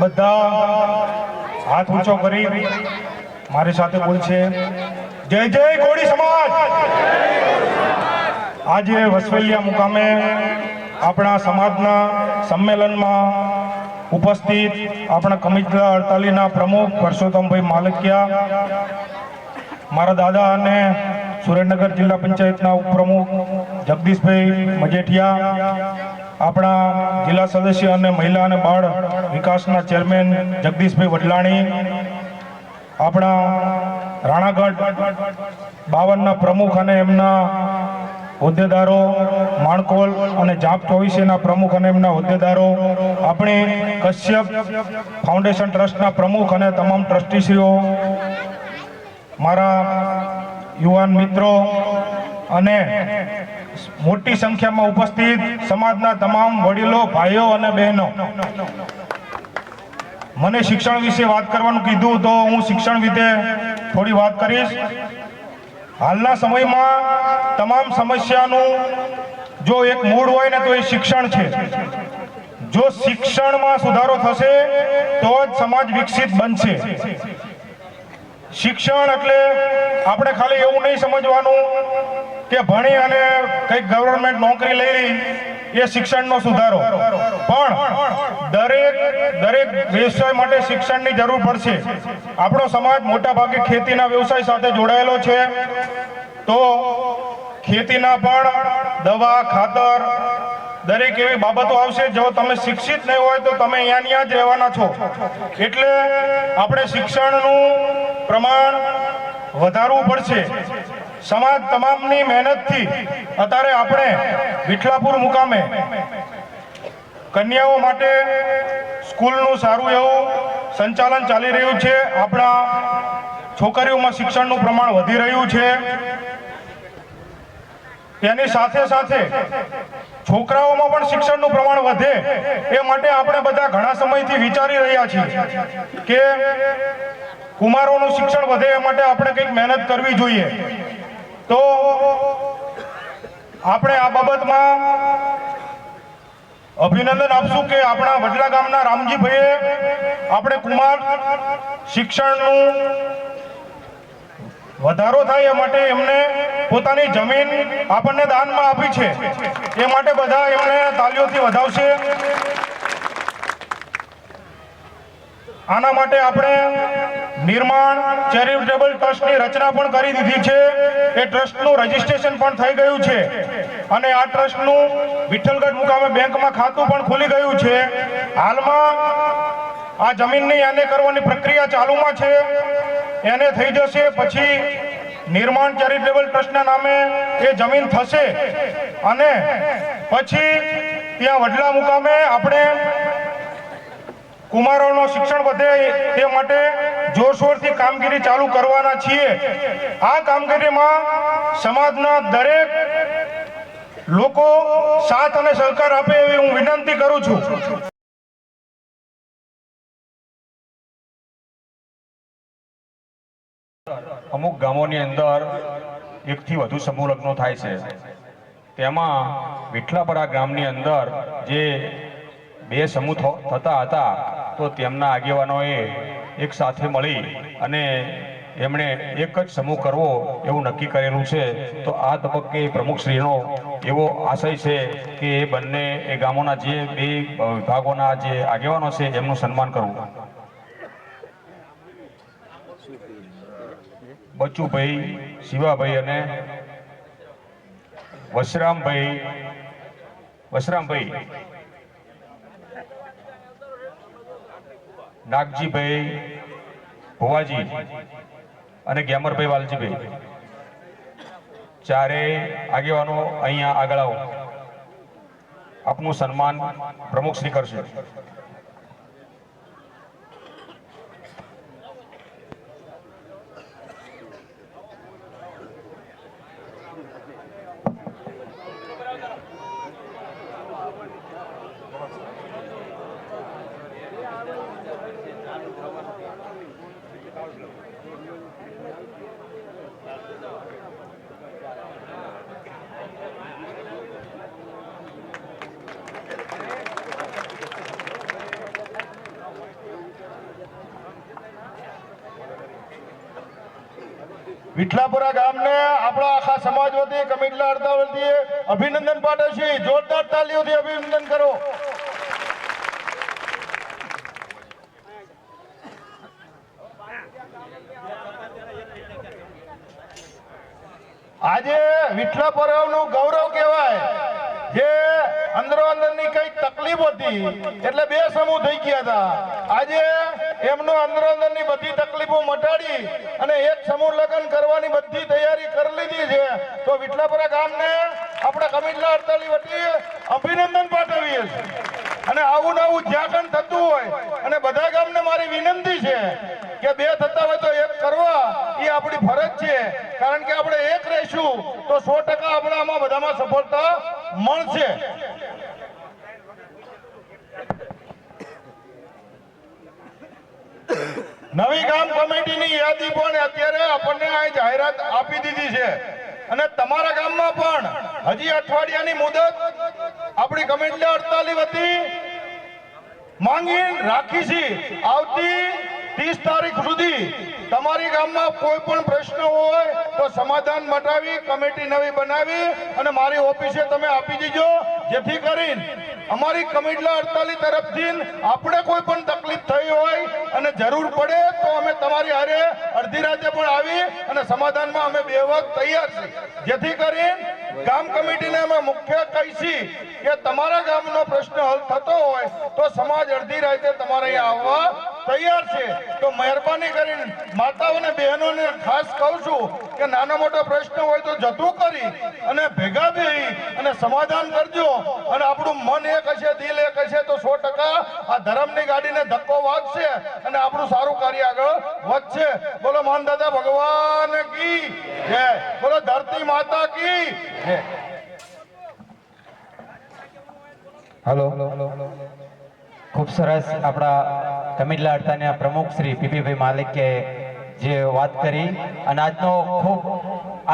બધા હાથ ઊંચો કરી મારી સાથે બોલશે, જય જય કોળી સમાજ। આજે વસવેલિયા મુકામે આપણા સમાજના સંમેલનમાં ઉપસ્થિત આપણા કમિટલા 48ના પ્રમુખ પરસોત્તમભાઈ માલકિયા, મારા દાદા અને સુરેન્દ્રનગર જિલ્લા પંચાયતના ઉપપ્રમુખ જગદીશભાઈ મજેઠિયા, આપણા જિલ્લા સદસ્ય અને મહિલા અને બાળ વિકાસના ચેરમેન જગદીશભાઈ વડલાણી, આપણા રાણાગઢ 52ના પ્રમુખ અને એમના હોદ્દેદારો, માણકોલ અને જાપ 24ના પ્રમુખ અને એમના હોદ્દેદારો, આપણી કશ્યપ ફાઉન્ડેશન ટ્રસ્ટના પ્રમુખ અને તમામ ટ્રસ્ટીશ્રીઓ, મારા યુવાન મિત્રો અને મોટી સંખ્યામાં ઉપસ્થિત સમાજના તમામ વડીલો, ભાઈઓ અને બહેનો, મને શિક્ષણ વિશે વાત કરવાનું કીધું તો હું શિક્ષણ વિશે થોડી વાત કરીશ। હાલના સમયમાં તમામ સમસ્યાનું જો એક મૂળ હોય ને તો એ શિક્ષણ છે। જો શિક્ષણમાં સુધારો થશે તો જ સમાજ વિકસિત બનશે। શિક્ષણ એટલે આપણે ખાલી એવું નહીં સમજવાનું કે ભણી અને કંઈક ગવર્મેન્ટ નોકરી લઈ લી એ શિક્ષણનો સુધારો, પણ દરેક વ્યવસાય માટે શિક્ષણની જરૂર પડશે। આપણો સમાજ મોટા ભાગે ખેતીના વ્યવસાય સાથે જોડાયેલો છે, તો ખેતીના પણ દવા, ખાતર, દરેક એવી બાબતો આવશે। જો તમે શિક્ષિત નહીં હોય તો તમે અહીંયા જ રહેવાના છો। એટલે આપણે શિક્ષણનું પ્રમાણ વધારવું પડશે। સમાજ તમામની મહેનતથી અત્યારે આપણે વિઠલાપુર મુકામે કન્યાઓ માટે સ્કૂલનું સારું એવું સંચાલન ચાલી રહ્યું છે। આપણા છોકરીઓમાં શિક્ષણનું પ્રમાણ વધી રહ્યું છે। તેની સાથે સાથે છોકરાઓમાં પણ શિક્ષણનું પ્રમાણ વધે એ માટે આપણે બધા ઘણા સમયથી વિચારી રહ્યા છીએ કે કુમારોનું શિક્ષણ વધે એ માટે આપણે કંઈક મહેનત કરવી જોઈએ। તો આપણે આ બાબતમાં અભિનંદન આપશું કે આપણા વડલા ગામના રામજીભાઈએ આપણે કુમાર શિક્ષણનું વધારો થાય એ માટે એમને પોતાની જમીન આપણને દાનમાં આપી છે। એ માટે બધા એમને તાલીઓથી વધાવશે। આના માટે આપણે નિર્માણ ચેરિટેબલ ટ્રસ્ટની રચના પણ કરી દીધી છે। એ ટ્રસ્ટનું રજીસ્ટ્રેશન પણ થઈ ગયું છે અને આ ટ્રસ્ટનું વિઠ્ઠલગઢ મુકામે બેંકમાં ખાતું પણ ખુલી ગયું છે। હાલમાં આ જમીનની એને કરવાની પ્રક્રિયા ચાલુમાં છે, એને થઈ જશે પછી નિર્માણ ચેરિટેબલ ટ્રસ્ટના નામે એ જમીન થશે અને પછી ત્યાં વડલા મુકામે આપણે કુમારોનું શિક્ષણ વધે તે માટે જોરશોરથી કામગીરી ચાલુ કરવાના છીએ। આ કામગીરીમાં સમાજના દરેક લોકો સાથ અને સહકાર આપે એવી હું વિનંતી કરું છું। અમુક ગામોની અંદર એકથી વધુ સમૂહ લગ્નો થાય છે। તેમાં વિઠલાપરા ગામની અંદર જે બે સમૂહ થતા હતા તો તેમના આગેવાનોએ એક સાથે મળી અને એમણે એક જ સમૂહ કરવો એવું નક્કી કરેલું છે। તો આ તબક્કે પ્રમુખશ્રીનો એવો આશય છે કે એ બંને એ ગામોના જે બે વિભાગોના જે આગેવાનો છે એમનું સન્માન કરવું। બચુભાઈ, શિવાભાઈ અને વશરામભાઈ, નાગજીભાઈ ભુવાજી અને ગેમરભાઈ વાલજીભાઈ, ચારેય આગેવાનો અહીંયા આગળ આવો। આપનું સન્માન પ્રમુખશ્રી કરશે। વિઠલાપુરા ગામને આપણા આખા સમાજ વતી કમિટલા અડધા વતી અભિનંદન પાઠવે છે. જોરદાર તાલીઓથી અભિનંદન કરો. આજે વિઠલાપુરાનું ગૌરવ કહેવાય. જે અંદરો અંદરની કઈ તકલીફ હતી એટલે બે સમૂહ થઈ ગયા હતા. આજે એમનો અંદરો અંદરની બધી તકલીફો મટાડી અને એક સમૂહ લગ્ન કરવાની બધી તૈયારી કરી લીધી છે. તો વિઠલાપુરા ગામને આપણા કમિટલા 48 વતી અભિનંદન પાઠવીએ છીએ. અને આવું નવું જ્યાં પણ થતું હોય અને બધા ગામને મારી વિનંતી છે કે બે થતા હોય તો એક કરવા એ આપણી ફરજ છે. કારણ કે આપણે એક રહીશું તો 100% આપણે આમાં બધામાં સફળતા મળશે. નવી ગામ કમિટીની યાદી પણ અત્યારે આપણને આ જાહેરાત આપી દીધી છે. અને તમારા ગામમાં પણ હજી અઠવાડિયાની મુદત આપણી કમિટલા 48 વતી માંગી રાખી છે. આવતી 30 તારીખ સુધી તમારી ગામમાં કોઈ પણ પ્રશ્ન હોય તો સમાધાન મટાવી કમિટી નવી બનાવી અને મારી ઓફિસે તમે આપી દીજો. જેથી કરીને અમારી કમિટલા 48 તરફથી આપણે કોઈ પણ તકલીફ થઈ હોય અને જરૂર પડે તો અમે તમારી હારે અડધી રાતે પણ આવી અને સમાધાનમાં અમે બેહવા તૈયાર છીએ. જેથી કરીને ગામ કમિટીને અમે મુખ્ય કહીશી કે તમારા ગામનો પ્રશ્ન હલ થતો હોય તો સમાજ અડધી રાતે તમારે અહીંયા આવવા તૈયાર છે. તો મહેરબાની કરીને માતાઓને બહેનોને ખાસ કહું છું કે નાનો મોટો પ્રશ્ન હોય તો જતું કરી અને ભેગા બેહી અને સમાધાન કરજો. અને આપણું મન એક હશે, દિલ એક હશે તો 100% આ ધર્મની ગાડીને ધક્કો વાગશે અને આપણું સારું કાર્ય આગળ વધશે. બોલો માનદાતા ભગવાન કી જય. બોલો ધરતી માતા કી જય. હલો, ખૂબ સરસ. આપણા કમિટલા 48ના પ્રમુખ શ્રી પીપીભાઈ માલિકે જે વાત કરી અને આજનો ખૂબ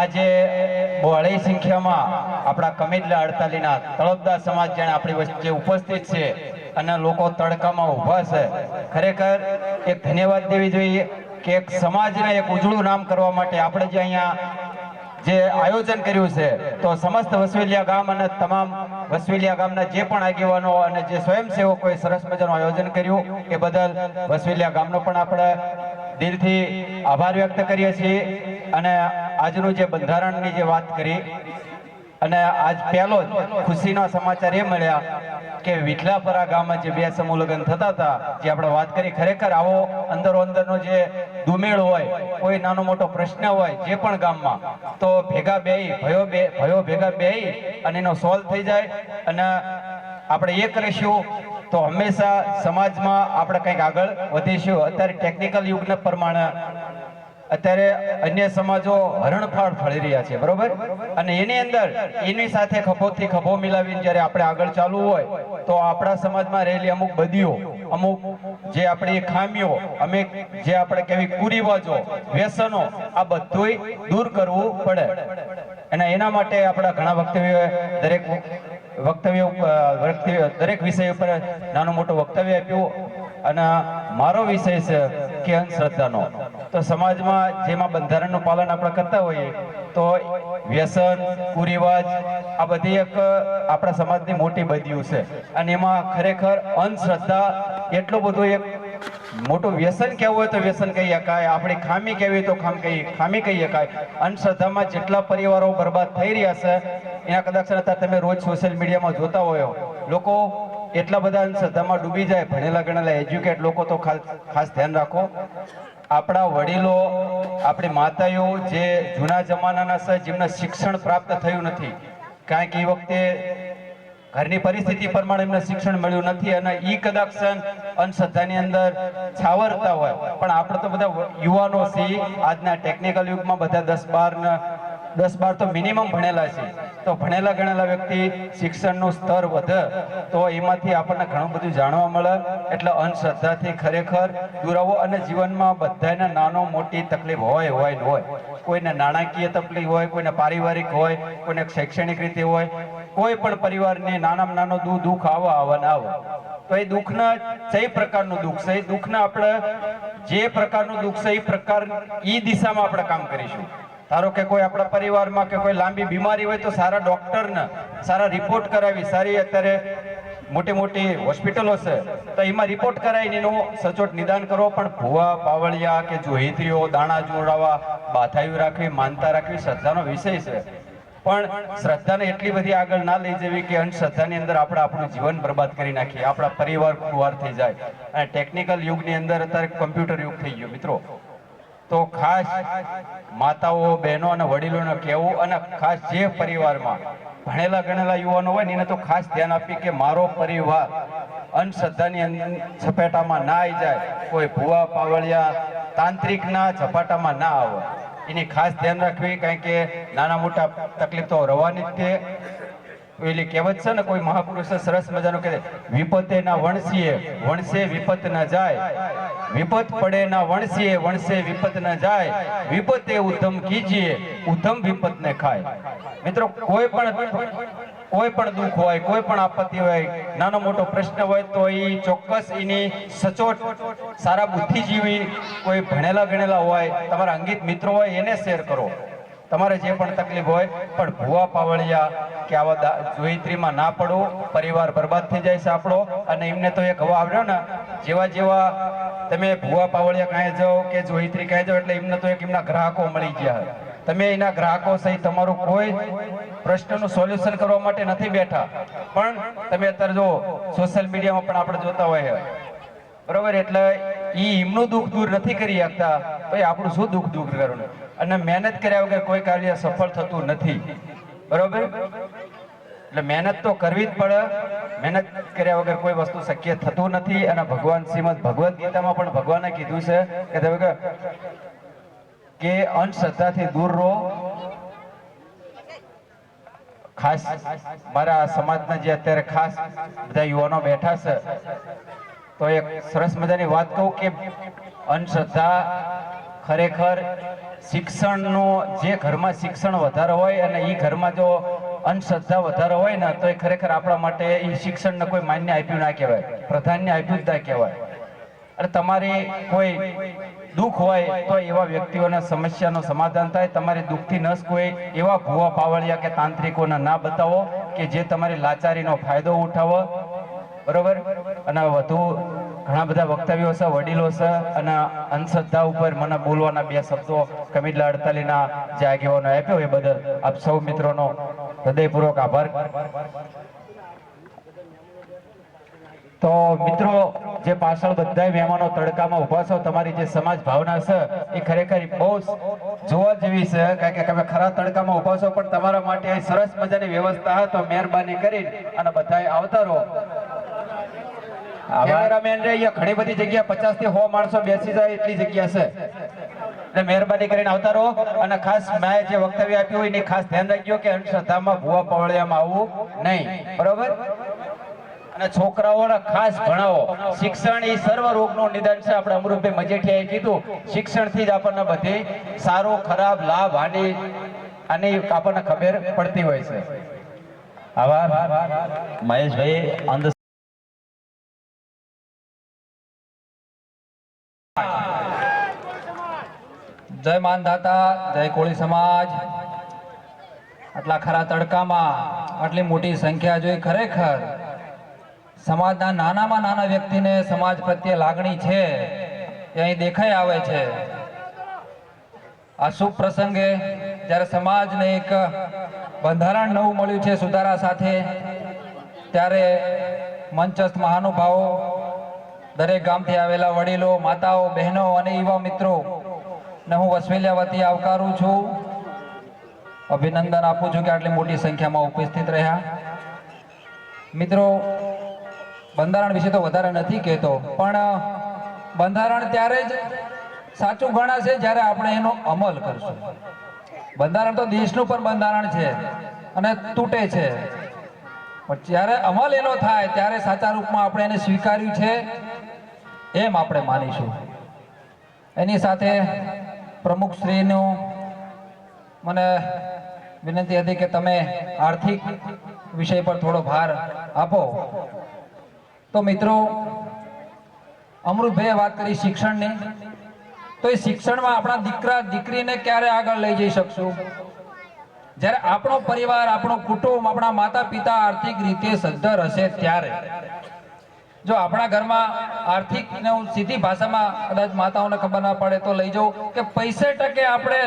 આજે બહોળી સંખ્યામાં આપણા કમિટલા 48ના તળપદા સમાજ જેને આપણી વચ્ચે ઉપસ્થિત છે અને લોકો તડકામાં ઊભા છે, ખરેખર એક ધન્યવાદ દેવી જોઈએ કે એક સમાજને એક ઉજળું નામ કરવા માટે આપણે જે અહીંયા જે આયોજન કર્યું છે તો સમસ્ત વસવેલિયા ગામ અને તમામ વસવેલિયા ગામના જે પણ આગેવાનો અને જે સ્વયંસેવકોએ સરસ મજાનું આયોજન કર્યું એ બદલ વસવેલિયા ગામનો પણ આપણે દિલથી આભાર વ્યક્ત કરીએ છીએ. અને આજનું જે બંધારણની જે વાત કરી અને આજ પહેલો જ ખુશીના સમાચાર એ મળ્યા કે વિઠલાપુરા ગામમાં જે બે સમૂહ લગ્ન થતા હતા જે આપણે વાત કરી, ખરેખર આવો અંદરો અંદરનો જે દુમેળ હોય, કોઈ નાનો મોટો પ્રશ્ન હોય જે પણ ગામમાં, તો ભેગા બેહી ભયો ભેગા બેહી અને એનો સોલ્વ થઈ જાય અને આપણે એક રહીશું તો હંમેશા સમાજમાં આપણે કંઈક આગળ વધીશું. અત્યારે ટેકનિકલ યુગના પ્રમાણે અત્યારે અન્ય સમાજો હરણફાળ ફળી રહ્યા છે, બરોબર? અને એની અંદર એની સાથે ખભોથી ખભો મિલાવીને જ્યારે આપણે આગળ ચાલવું હોય તો આપણા સમાજમાં રહેલી અમુક બદીઓ, અમુક જે આપણી ખામીઓ, જે આપણે કેવી કુરિવાજો, વ્યસનો, આ બધુંય દૂર કરવું પડે. અને એના માટે આપણા ઘણા વક્તવ્યો દરેક વિષય ઉપર નાનું મોટું વક્તવ્ય આપ્યું. અને મારો વિષય છે કે અંધશ્રદ્ધાનો. તો સમાજમાં જેમાં બંધારણનું પાલન આપણે કરતા હોઈએ તો વ્યસન, કુરિવાજ આ બધી એક આપણા સમાજની મોટી બદીઓ છે. અને એમાં ખરેખર અંધશ્રદ્ધા એટલું બધું એક મોટું વ્યસન કહેવું હોય તો વ્યસન કહી શકાય, આપણી ખામી કહેવી હોય તો ખામી કહી શકાય. અંધશ્રદ્ધામાં જેટલા પરિવારો બરબાદ થઈ રહ્યા છે એના કદાચ તમે રોજ સોશિયલ મીડિયામાં જોતા હોય, લોકો એટલા બધા અંધશ્રદ્ધામાં ડૂબી જાય. ભણેલા ગણેલા એજ્યુકેટ લોકો તો ખાસ ધ્યાન રાખો. આપણા વડીલો, આપણી માતાઓ જે જૂના જમાનાના છે, જેમને શિક્ષણ પ્રાપ્ત થયું નથી, કારણ કે એ વખતે ઘરની પરિસ્થિતિ પ્રમાણે એમને શિક્ષણ મળ્યું નથી અને એ કદાચ અંધશ્રદ્ધાની અંદર છાવરતા હોય. પણ આપણે તો બધા યુવાનો છીએ, આજના ટેકનિકલ યુગમાં બધા 10-12 તો મિનિમમ ભણેલા છે. તો ભણેલા ગણેલા વ્યક્તિ શિક્ષણનું સ્તર વધે તો એમાંથી આપણને ઘણું બધું જાણવા મળે. એટલે અંધશ્રદ્ધાથી ખરેખર દૂર આવવો. અને જીવનમાં બધાને નાનો મોટી તકલીફ હોય. કોઈને નાણાકીય તકલીફ હોય, કોઈને પારિવારિક હોય, કોઈને શૈક્ષણિક રીતે હોય, કોઈ પણ પરિવારને નાનામાં નાનો દુઃખ આવે. તો એ દુઃખના જે પ્રકારનું દુઃખ છે, એ દુઃખના આપણે જે પ્રકારનું દુઃખ છે એ દિશામાં આપણે કામ કરીશું. ધારો કે કોઈ આપણા પરિવારમાં કે કોઈ લાંબી બીમારી હોય તો સારા ડોક્ટરને સારા રિપોર્ટ કરાવી, સારી અત્યારે મોટી મોટી હોસ્પિટલો છે તો એમાં રિપોર્ટ કરાવીને એનું સચોટ નિદાન કરો. પણ ભૂવા પાવળિયા કે જોહિત્રીઓ, દાણા જોડાવા, બાથાઈઓ રાખવી, માનતા રાખવી શ્રદ્ધાનો વિષય છે, પણ શ્રદ્ધાને એટલી બધી આગળ ના લઈ જવી કે અંધશ્રદ્ધાની અંદર આપણે આપણું જીવન બરબાદ કરી નાખીએ, આપણા પરિવાર ખુવાર થઈ જાય. અને ટેકનિકલ યુગની અંદર અત્યારે કમ્પ્યુટર યુગ થઈ ગયો મિત્રો, તો ખાસ માતાઓ, બહેનો અને વડીલોને કહેવું, અને ખાસ જે પરિવારમાં ભણેલા ગણેલા યુવાનો હોય ને એને તો ખાસ ધ્યાન આપી કે મારો પરિવાર અંધશ્રદ્ધાની ઝપેટામાં ના આવી જાય, કોઈ ભૂવા પાવળિયા તાંત્રિકના ઝપાટામાં ના આવે, એની ખાસ ધ્યાન રાખવી. કારણ કે નાના મોટા તકલીફ તો રહેવાની જ છે. પેલી કહેવત છે ને, કોઈ મહાપુરુષે સરસ મજાનું કહે, વિપતે ના વણસીએ વણસે વિપત ન જાય, વિપત પડે ના વણસીએ વણસે વિપત ન જાય, વિપતે ઉધમ કીજીએ ઉધમ વિપત ને ખાય. મિત્રો કોઈ પણ દુઃખ હોય, કોઈ પણ આપત્તિ હોય, નાનો મોટો પ્રશ્ન હોય તો એ ચોક્કસ એની સચોટ સારા બુદ્ધિજીવી કોઈ ભણેલા ગણેલા હોય, તમારા અંગિત મિત્રો હોય એને શેર કરો, તમારે જે પણ તકલીફ હોય. પણ ભૂવા પાવળિયા કે આવા જોઈત્રીમાં ના પડો, પરિવાર બરબાદ થઈ જાય છે આપણો. અને એમને તો એક હવા આવ્યો ને, જેવા જેવા તમે ભૂવા પાવળિયા કાંઈ જાઓ કે જોઈત્રી કાંઈ જાઓ એટલે એમને તો એક એમના ગ્રાહકો મળી ગયા. તમે એના ગ્રાહકો સહિત તમારું કોઈ પ્રશ્નનું સોલ્યુશન કરવા માટે નથી બેઠા, પણ તમે અત્યારે જો સોશિયલ મીડિયામાં પણ આપણે જોતા હોય બરોબર, એટલે એ એમનું દુઃખ દૂર નથી કરી શકતા તો એ આપણું શું દુઃખ દૂર કરવાનું. અને મહેનત કર્યા વગર કોઈ કાર્ય સફળ થતું નથી, બરોબર. એટલે મહેનત તો કરવી જ પડે, મહેનત કર્યા વગર કોઈ વસ્તુ શક્ય થતું નથી. અને ભગવાન શ્રીમદ ભગવદ્ ગીતામાં પણ ભગવાને કીધું છે કે તમે કે અંધશ્રદ્ધાથી દૂર રહો. ખાસ મારા સમાજના જે અત્યારે ખાસ બધા યુવાનો બેઠા છે તો એક સરસ મજાની વાત કહું કે અંધશ્રદ્ધા ખરેખર શિક્ષણનું, જે ઘરમાં શિક્ષણ વધારે હોય અને એ ઘરમાં જો અંધશ્રદ્ધા વધારે હોય ને તો એ ખરેખર આપણા માટે એ શિક્ષણને કોઈ માન્ય આપ્યું ના કહેવાય, પ્રાધાન્ય આપ્યું જ ના કહેવાય. અને તમારી કોઈ દુઃખ હોય તો એવા વ્યક્તિઓના સમસ્યાનું સમાધાન થાય. તમારી દુઃખથી નસ કોઈ એવા ભૂવા પાવળિયા કે તાંત્રિકોને ના બતાવો કે જે તમારી લાચારીનો ફાયદો ઉઠાવો, બરોબર. અને વધુ ઘણા બધા વક્તવ્યો છે, વડીલો છે, અને અંધશ્રદ્ધા ઉપર મને બોલવાના બે શબ્દો કમિટલા 48ના જે આગેવાનો આપ્યો એ બદલ આપ સૌ મિત્રોનો હૃદયપૂર્વક આભાર. તો મિત્રો જે પાછળ બધા મહેમાનો તડકામાં ઉભા છો, તમારી જે સમાજ ભાવના છે એ ખરેખર બહુ જોવા જેવી છે. કારણ કે તમે ખરા તડકામાં ઉભા છો, પણ તમારા માટે સરસ મજાની વ્યવસ્થા હોય તો મહેરબાની કરી અને બધાએ આવતા રહો. કેમેરામેન રે અહીંયા ઘણી બધી જગ્યા 50 થી 100 માણસો બેસી જાય એટલી જગ્યા છે, એટલે મહેરબાની કરીને આવતા રહો. અને ખાસ મેં જે વક્તવ્ય આપ્યું હોય એની ખાસ ધ્યાન રાખજો કે અંધશ્રદ્ધામાં ભૂવા પાવળિયામાં આવવું નહીં, બરોબર. અને છોકરાઓને ખાસ ભણાવો. શિક્ષણ એ સર્વ રોગનું નિદાન છે. આપણે અમૃતભાઈ મજેઠિયાએ કીધું, શિક્ષણથી જ આપણને બધી સારો ખરાબ લાભ હાનિ આની આપણને ખબર પડતી હોય છે. આભાર મહેશભાઈ. જય માનધાતા, જય કોળી સમાજ. આટલા ખરા તડકામાં આટલી મોટી સંખ્યા જોઈ ખરેખર સમાજના નાનામાં નાના વ્યક્તિને સમાજ પ્રત્યે લાગણી છે એ અહીં દેખાઈ આવે છે. આ શુભ પ્રસંગે જ્યારે સમાજને એક બંધારણ નવું મળ્યું છે સુધારા સાથે, ત્યારે મંચસ્થ મહાનુભાવો, દરેક ગામથી આવેલા વડીલો, માતાઓ, બહેનો અને યુવા મિત્રો ને હું વસવેલિયા વતી આવકારું છું, અભિનંદન આપું છું કે આટલી મોટી સંખ્યામાં ઉપસ્થિત રહ્યા. મિત્રો, બંધારણ વિશે તો વધારે નથી કહેતો, પણ બંધારણ ત્યારે જ સાચું ગણાશે જ્યારે આપણે એનો અમલ કરશું. બંધારણ તો દેશનું પણ બંધારણ છે અને તૂટે છે, પણ જ્યારે અમલ એનો થાય ત્યારે સાચા રૂપમાં આપણે એને સ્વીકાર્યું છે એમ આપણે માનીશું. એની સાથે પ્રમુખશ્રીનું મને વિનંતી હતી કે તમે આર્થિક વિષય પર થોડો ભાર આપો. તો મિત્રો, અમૃતભાઈએ વાત કરી શિક્ષણની, તો એ શિક્ષણમાં આપણા દીકરા દીકરીને ક્યારે આગળ લઈ જઈ શકશું? જ્યારે આપણો પરિવાર, આપણો કુટુંબ, આપણા માતા પિતા આર્થિક રીતે સદ્ધર હશે ત્યારે. જો આપણા ઘરમાં આર્થિક ને હું સીધી ભાષામાં કદાચ માતાઓને ખબર ના પડે તો લઈ જાઉં કે પૈસે ટકે આપણે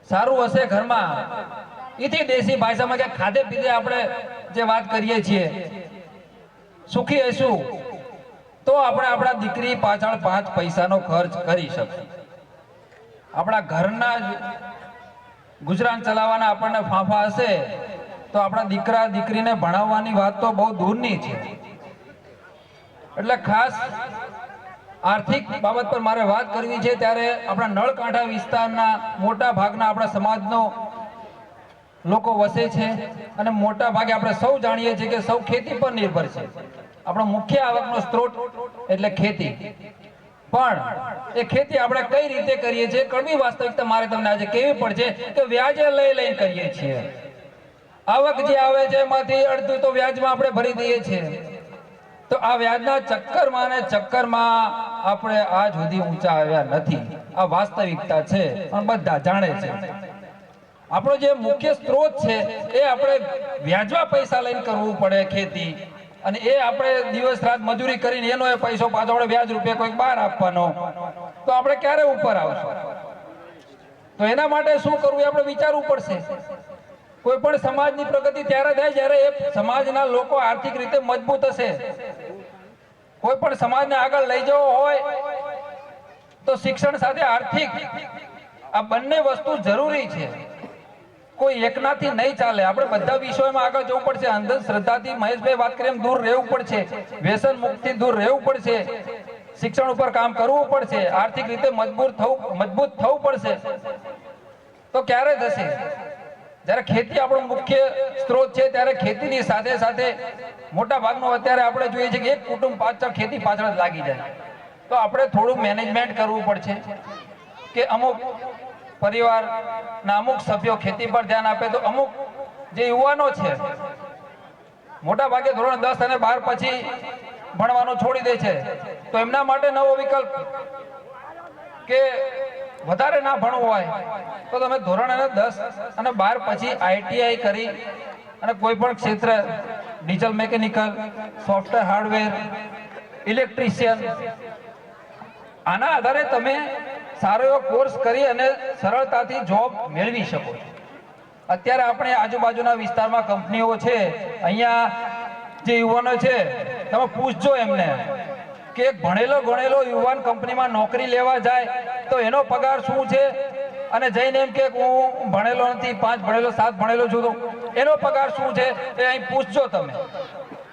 સારું હશે ઘરમાં, એથી દેશી ભાષામાં કે ખાધે પીધે આપણે જે વાત કરીએ છીએ, સુખી હશું તો આપણે આપણા દીકરી પાછળ 5 પૈસાનો ખર્ચ કરી શકીએ. આપણા ઘરના ગુજરાન ચલાવવાના આપણને ફાંફા હશે તો આપણા દીકરા દીકરીને ભણાવવાની વાત તો બહુ દૂરની છે. એટલે ખાસ આર્થિક બાબત પર મારે વાત કરવી છે ત્યારે આપણા નળકાંઠા વિસ્તારના મોટા ભાગના આપણા સમાજનો લોકો વસે છે અને મોટા ભાગે આપણે સૌ જાણીએ છીએ કે સૌ ખેતી પર નિર્ભર છે. આપણો મુખ્ય આવકનો સ્ત્રોત એટલે ખેતી. પણ એ ખેતી આપણે કઈ રીતે કરીએ છીએ, કડવી વાસ્તવિકતા મારે તમને આજે કહેવી પડશે કે વ્યાજે લઈ લઈને કરીએ છીએ. આવક જે આવે છે એમાંથી અડધું તો વ્યાજમાં આપણે ભરી દઈએ છીએ. તો આ વ્યાજના ચક્કરમાં આપણે આજ સુધી ઊંચા આવ્યા નથી. આ વાસ્તવિકતા છે પણ બધા જાણે છે. આપણો જે મુખ્ય સ્ત્રોત છે એ આપણે વ્યાજમાં પૈસા લઈને કરવું પડે ખેતી, અને એ આપણે દિવસ રાત મજૂરી કરીને એનો એ પૈસો પાછો આપણે વ્યાજ રૂપે કોઈક બહાર આપવાનો, તો આપણે ક્યારે ઉપર આવશું? તો એના માટે શું કરવું એ આપણે વિચારવું પડશે. કોઈ પણ સમાજની પ્રગતિ ત્યારે થાય જ્યારે એ સમાજના લોકો આર્થિક રીતે મજબૂત હશે. કોઈ પણ સમાજને આગળ લઈ જવો હોય તો શિક્ષણ સાથે આર્થિક આ બંને વસ્તુ જરૂરી છે. કોઈ એકનાથી નહીં ચાલે. આપણે બધા વિષયોમાં આગળ જવું પડશે. અંધશ્રદ્ધાથી મહેશભાઈ વાત કરી એમ દૂર રહેવું પડશે. વ્યસન મુક્તિ દૂર રહેવું પડશે. શિક્ષણ ઉપર કામ કરવું પડશે. આર્થિક રીતે મજબૂત થવું પડશે. તો ક્યારે થશે? જ્યારે ખેતી આપણો મુખ્ય સ્ત્રોત છે ત્યારે ખેતીની સાથે સાથે મોટા ભાગનું અત્યારે આપણે જોઈએ છીએ કે એક કુટુંબ પાછળ ખેતી પાછળ જ લાગી જાય. તો આપણે થોડું મેનેજમેન્ટ કરવું પડશે કે અમુક પરિવારના અમુક સભ્યો ખેતી પર ધ્યાન આપે, તો અમુક જે યુવાનો છે મોટા ભાગે ધોરણ 10 અને 12 પછી ભણવાનું છોડી દે છે, તો એમના માટે નવો વિકલ્પ કે વધારે ના ભણવું હોય તો તમે ધોરણ 10 અને 12 પછી ITI કરી અને કોઈ પણ ક્ષેત્ર diesel mechanical, software hardware, electrician, આના આધારે તમે સારો એવો કોર્સ કરી અને સરળતાથી જોબ મેળવી શકો છો. અત્યારે આપણે આજુબાજુના વિસ્તારમાં કંપનીઓ છે, અહીંયા જે યુવાનો છે તમે પૂછજો એમને કે એક ભણેલો ગણેલો યુવાન કંપનીમાં નોકરી લેવા જાય તો એનો પગાર શું છે, અને જઈને એમ કે હું ભણેલો નથી, 5 ભણેલો 7 ભણેલો છું, તો એનો પગાર શું છે એ અહીં પૂછજો તમે.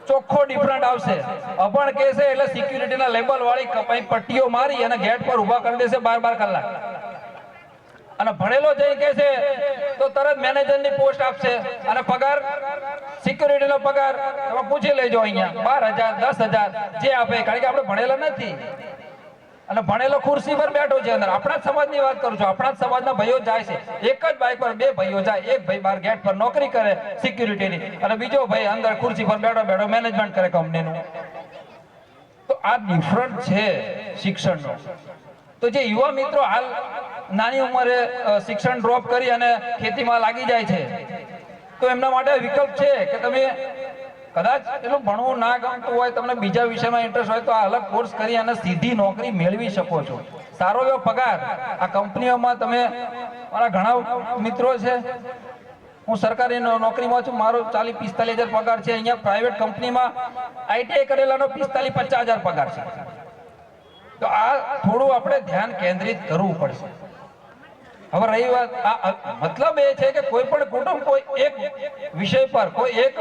ચોખ્ખો ડિફરન્ટ આવશે. અભણ કહેશે એટલે સિક્યુરિટીના લેબલ વાળી પટ્ટીઓ મારી અને ગેટ પર ઊભા કરી દેશે 12 કલાક. અને ભણેલો જઈ કહેશે તો તરત મેનેજરની પોસ્ટ આપશે અને પગાર સિક્યુરિટીનો પગાર તમે પૂછી લેજો અહીંયા 12,000 10,000 જે આપે, કારણ કે આપણે ભણેલા નથી. અને ભણેલો ખુરશી પર બેઠો છે અંદર. આપણા જ સમાજની વાત કરું છું. આપણા જ સમાજના ભાઈઓ જાય છે, એક જ બાઇક પર 2 ભાઈઓ જાય. એક ભાઈ બહાર ગેટ પર નોકરી કરે સિક્યુરિટીની, અને બીજો ભાઈ અંદર ખુરશી પર બેઠો મેનેજમેન્ટ કરે કંપનીનું. તો આ ડિફરન્ટ છે શિક્ષણનો. તો જે યુવા મિત્રો હાલ નાની ઉંમરે શિક્ષણ ડ્રોપ કરી અને ખેતીમાં લાગી જાય છે, તો એમના માટે વિકલ્પ છે કે તમે કદાચ એટલું ભણવું ના ગમતું હોય, તમને બીજા વિષયમાં ઇન્ટરેસ્ટ હોય, તો આ અલગ કોર્સ કરી અને સીધી નોકરી મેળવી શકો છો. સારો એવો પગાર આ કંપનીઓમાં. તમે મારા ઘણા મિત્રો છે, હું સરકારી નોકરીમાં છું, મારો 40-45 હજાર પગાર છે. અહીંયા પ્રાઇવેટ કંપનીમાં ITI કરેલાનો 45-50 હજાર પગાર છે. તો આ થોડું આપણે ધ્યાન કેન્દ્રિત કરવું પડશે. હવે રહી વાત, મતલબ એ છે કે કોઈ પણ કુટુંબ કોઈ એક વિષય પર, કોઈ એક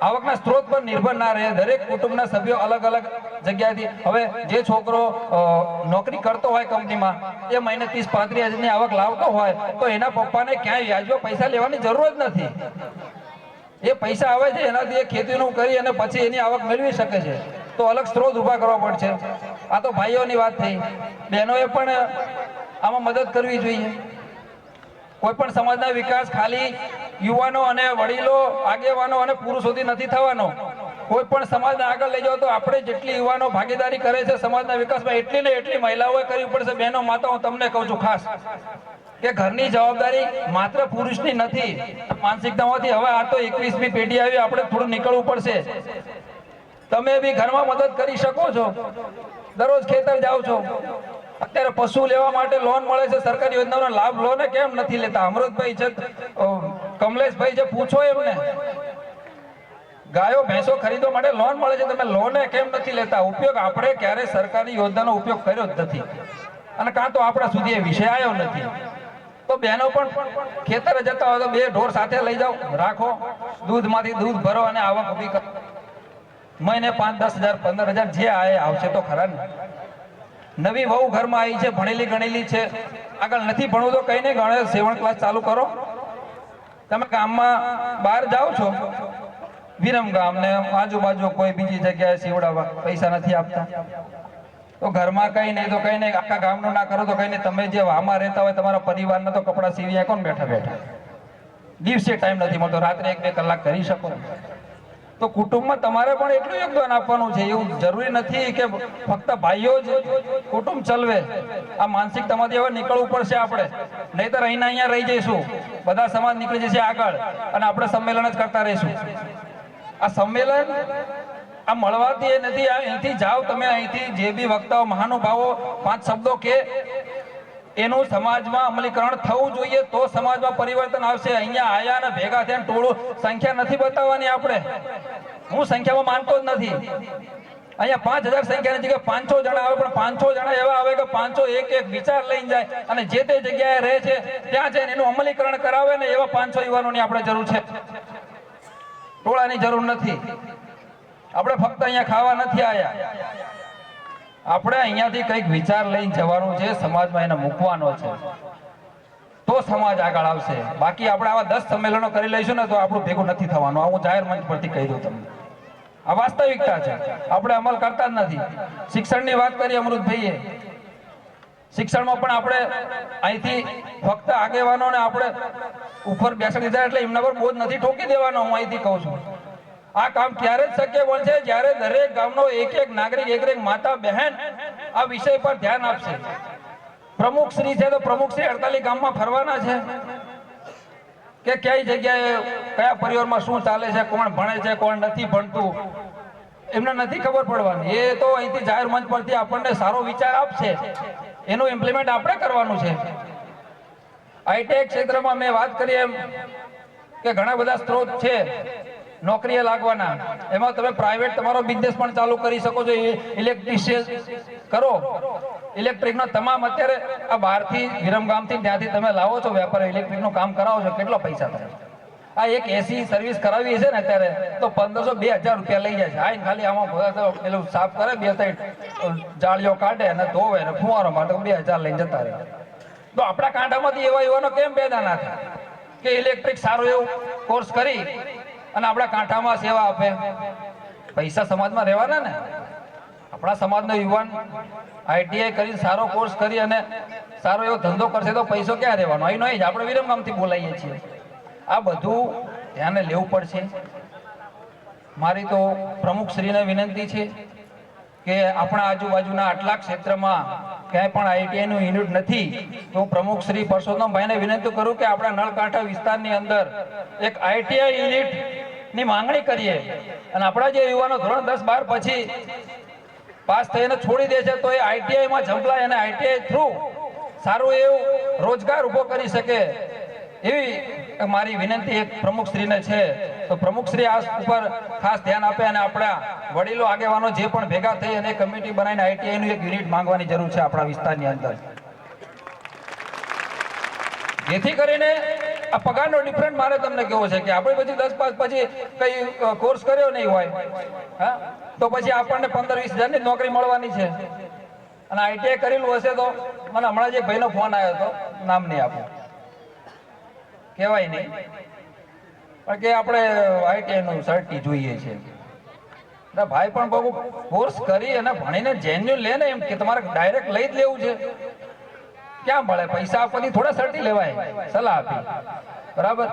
આવકના સ્ત્રોત પર નિર્ભર ના રહે. દરેક કુટુંબના સભ્યો અલગ અલગ જગ્યાએથી. હવે જે છોકરો નોકરી કરતો હોય કંપનીમાં, એ મહિને 30-35 હજારની આવક લાવતો હોય, તો એના પપ્પાને ક્યાંય વ્યાજમાં પૈસા લેવાની જરૂર જ નથી. એ પૈસા આવે છે એનાથી એ ખેતીનું કરી અને પછી એની આવક મેળવી શકે છે. તો અલગ સ્ત્રોત ઊભા કરવા પડશે. આ તો ભાઈઓની વાત થઈ. બહેનોએ પણ આમાં મદદ કરવી જોઈએ. કોઈ પણ સમાજના વિકાસ ખાલી યુવાનો અને વડીલો, આગેવાનો અને પુરુષોથી નથી થવાનો. કોઈ પણ સમાજને આગળ લઈ જાઓ તો આપણે જેટલી યુવાનો ભાગીદારી કરે છે સમાજના વિકાસમાં એટલી ને એટલી મહિલાઓએ કરવી પડશે. બહેનો માતા, હું તમને કહું છું ખાસ કે ઘરની જવાબદારી માત્ર પુરુષની નથી. માનસિકતામાંથી હવે આ તો 21મી પેઢી આવી, આપણે થોડું નીકળવું પડશે. તમે બી ઘરમાં મદદ કરી શકો છો. દરરોજ ખેતર જાઓ છો, અત્યારે પશુ લેવા માટે લોન મળે છે, સરકારી યોજનાનો લાભ લો ને. કેમ નથી લેતા? અમૃતભાઈ છે, કમલેશભાઈ છે, પૂછો એમને. ગાયો ભેંસો ખરીદવા માટે લોન મળે છે, તમે લોન કેમ નથી લેતા? ઉપયોગ આપણે ક્યારે સરકારી યોજનાનો ઉપયોગ કર્યો જ નથી, અને કાં તો આપણા સુધી એ વિષય આવ્યો નથી. તો બહેનો પણ ખેતરે જતા હોય તો 2 ઢોર સાથે લઈ જાઓ, રાખો, દૂધમાંથી દૂધ ભરો અને આવક ઊભી કરો. મહિને 5-10 હજાર 15 હજાર જે આવે આવશે તો ખરા ને. નવી વહુ ઘરમાં આવી છે, ભણેલી ગણેલી છે, આગળ નથી ભણવું તો કઈ નહીં, ગણે સેવણ ક્લાસ ચાલુ કરો. તમે ગામમાં બહાર જાઓ છો, વિરમ ગામ ને આજુબાજુ કોઈ બીજી જગ્યાએ સીવડાવવા પૈસા નથી આપતા, તો ઘરમાં કઈ નહીં તો કઈ નહીં, આખા ગામનું ના કરો તો કઈ નહીં. તમે જે વામાં રહેતા હોય તમારા પરિવારના તો કપડા સીવ્યા કોણ બેઠા બેઠા? દિવસે ટાઈમ નથી મળતો, રાત્રે 1-2 કલાક કરી શકો. તો કુટુંબમાં તમારે પણ એટલું યોગદાન આપવાનું છે. એવું જરૂરી નથી કે ફક્ત ભાઈઓ જ કુટુંબ ચલવે. આ માનસિકતામાંથી હવે નીકળવું પડશે આપણે, નહીતર અહીંયા રહી જઈશું. બધા સમાજ નીકળી જશે આગળ અને આપણે સંમેલન જ કરતા રહીશું. આ સંમેલન આ મળવાથી એ નથી. અહીંથી જાઓ તમે, અહીંથી જે બી વક્તાઓ મહાનુભાવો 5 શબ્દો કે એનું સમાજમાં અમલીકરણ થવું જોઈએ, તો સમાજમાં પરિવર્તન આવશે. અહીંયા આયા અને ભેગા થઈને ટોળું, સંખ્યા નથી બતાવવાની આપણે. હું સંખ્યામાં માનતો જ નથી. અહીંયા 5000 સંખ્યાની જગ્યાએ 500 જણા આવે, પણ 500 જણા એવા આવે કે 500 એક વિચાર લઈને જાય અને જે તે જગ્યાએ રહે છે ત્યાં જઈને એનું અમલીકરણ કરાવે ને. એવા 500 યુવાનોની આપણે જરૂર છે, ટોળાની જરૂર નથી. આપણે ફક્ત અહીંયા ખાવા નથી આવ્યા, આપણે અહીંયાથી કંઈક વિચાર લઈને જવાનું છે, સમાજમાં એને મૂકવાનો છે, તો સમાજ આગળ આવશે. બાકી આપણે આવા 10 સંમેલનો કરી લઈશું ને તો આપણું ભેગું નથી થવાનું. હું જાહેર મંચ પરથી કહી દઉં તમને, આ વાસ્તવિકતા છે. આપણે અમલ કરતા જ નથી. શિક્ષણની વાત કરી અમૃતભાઈએ, શિક્ષણમાં પણ આપણે અહીંથી ફક્ત આગેવાનોને આપણે ઉપર બેસાડી દીધા એટલે એમના પર બોજ નથી ઠોકી દેવાનો. હું અહીંથી કહું છું, આ કામ ત્યારે જ શક્ય બનશે જ્યારે દરેક ગામનો એક નાગરિક, એક માતા બહેન આ વિષય પર ધ્યાન આપશે. પ્રમુખ શ્રી છે તો પ્રમુખ શ્રી 48 ગામમાં ફરવાના છે કે કઈ જગ્યાએ કયા પરિવારમાં શું ચાલે છે, કોણ ભણે છે, કોણ નથી ભણતું, એમને નથી ખબર પડવાની. એ તો અહીંથી જાહેર મંચ પરથી આપણને સારો વિચાર આપશે, એનું ઇમ્પ્લિમેન્ટ આપણે કરવાનું છે. આઈટેક ક્ષેત્રમાં મેં વાત કરી એમ કે ઘણા બધા સ્ત્રોત છે નોકરીએ લાગવાના. એમાં તમે પ્રાઇવેટ તમારો બિઝનેસ પણ ચાલુ કરી શકો છો. ઇલેક્ટ્રિશિયન કરો, ઇલેક્ટ્રિકનો તમામ અત્યારે આ બહારથી વિરમગામથી ત્યાંથી તમે લાવો છો, વેપાર ઇલેક્ટ્રિકનું કામ કરાવો છો, કેટલો પૈસા થાય? આ એક એસી સર્વિસ કરાવી છે ને અત્યારે તો 1500-2000 રૂપિયા લઈ જાય છે. આ ખાલી આમાં પેલું સાફ કરે, 2-3 જાળીઓ કાઢે અને ધોવે અને ફુવારો માટે 2000 લઈને જતા રહે. તો આપણા કાંઠામાંથી એવા યુવાનો કેમ પેદા ના થાય કે ઇલેક્ટ્રિક સારું એવું કોર્સ કરી અને આપણા કાંઠામાં સેવા આપે? પૈસા સમાજમાં રહેવાના ને. આપણા સમાજનો યુવાન આઈટીઆઈ કરી સારો કોર્સ કરી અને સારો એવો ધંધો કરશે તો પૈસો ક્યાં રહેવાનો? અહીં નહીં જ આપણે વિરમગામથી બોલાવીએ છીએ. આ બધું ધ્યાને લેવું પડશે. મારી તો પ્રમુખશ્રીને વિનંતી છે કે આપણા આજુબાજુના આટલા ક્ષેત્રમાં ક્યાંય પણ આઈટીઆઈનું યુનિટ નથી, તો હું પ્રમુખશ્રી પરસોત્તમભાઈને વિનંતી કરું કે આપણા નળકાંઠા વિસ્તારની અંદર એક આઈટીઆઈ યુનિટની માંગણી કરીએ. અને આપણા જે યુવાનો ધોરણ 10-12 પછી પાસ થઈને છોડી દે છે તો એ આઈટીઆઈમાં ઝંપલાય અને આઈટીઆઈ થ્રુ સારું એવું રોજગાર ઊભો કરી શકે, એવી મારી વિનંતી એક પ્રમુખશ્રીને છે. તો પ્રમુખશ્રી આ ઉપર ખાસ ધ્યાન આપે અને આપણા વડીલો આગેવાનો જે પણ ભેગા થઈ અને કમિટી બનાવીને આઈટીઆઈનું એક યુનિટ માંગવાની જરૂર છે આપણા વિસ્તારની અંદર, જેથી કરીને આ પગારનો ડિફરન્ટ મારે તમને કેવો છે કે આપણે પછી 10 પાસ પછી કઈ કોર્સ કર્યો નહીં હોય, હા, તો પછી આપણને 15-20 હજારની નોકરી મળવાની છે. અને આઈટીઆઈ કરેલું હશે તો મને હમણાં જે ભાઈનો ફોન આવ્યો હતો, નામ નહીં આપું, કહેવાય નહીં, પણ કે આપણે આઈટીઆઈનું સર્ટી જોઈએ છે. ભાઈ પણ બહુ કોર્સ કરી અને ભણીને જેન્યુઅન લે ને, એમ કે તમારે ડાયરેક્ટ લઈ જ લેવું છે, ક્યાં મળે? પૈસા આપવાથી થોડા સર્ટી લેવાય, સલાહ આપી. બરાબર.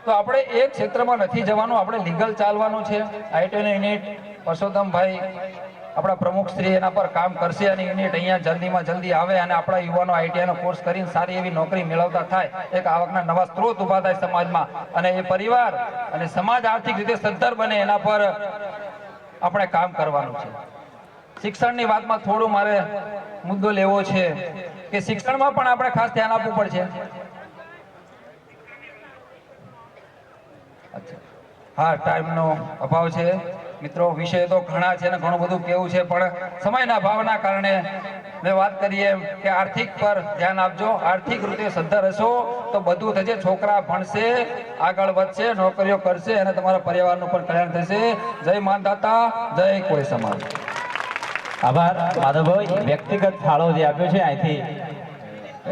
તો આપણે એક ક્ષેત્રમાં નથી જવાનું, આપણે લીગલ ચાલવાનું છે. આઈટીનું યુનિટ પરસોત્તમભાઈ આપણા પ્રમુખ શ્રી એના પર કામ કરશે અને યુનિટ અહીંયા જલ્દીમાં જલ્દી આવે અને આપણા યુવાનો આઈટીઆઈનો કોર્સ કરીને સારી એવી નોકરી મેળવતા થાય, એક આવકના નવા સ્ત્રોત ઊભા થાય સમાજમાં, અને એ પરિવાર અને સમાજ આર્થિક રીતે સદ્ધર બને એના પર આપણે કામ કરવાનું છે. શિક્ષણની વાતમાં થોડું મારે મુદ્દો લેવો છે કે શિક્ષણમાં પણ આપણે ખાસ ધ્યાન આપવું પડશે. હા, ટાઈમનો અભાવ છે મિત્રો, વિષય તો ઘણા છે ને ઘણું બધું કેવું છે, પણ સમયના અભાવના કારણે મેં વાત કરી એમ કે આર્થિક પર ધ્યાન આપજો. આર્થિક રીતે સદ્ધર હશો તો બધું થશે. છોકરા ભણશે, આગળ વધશે, નોકરીઓ કરશે અને તમારા પરિવારનું પણ કલ્યાણ થશે. જય માનદાતા, જય કોળી સમાજ. આભાર માધવભાઈ. વ્યક્તિગત ફાળો જે આપ્યો છે અહીંથી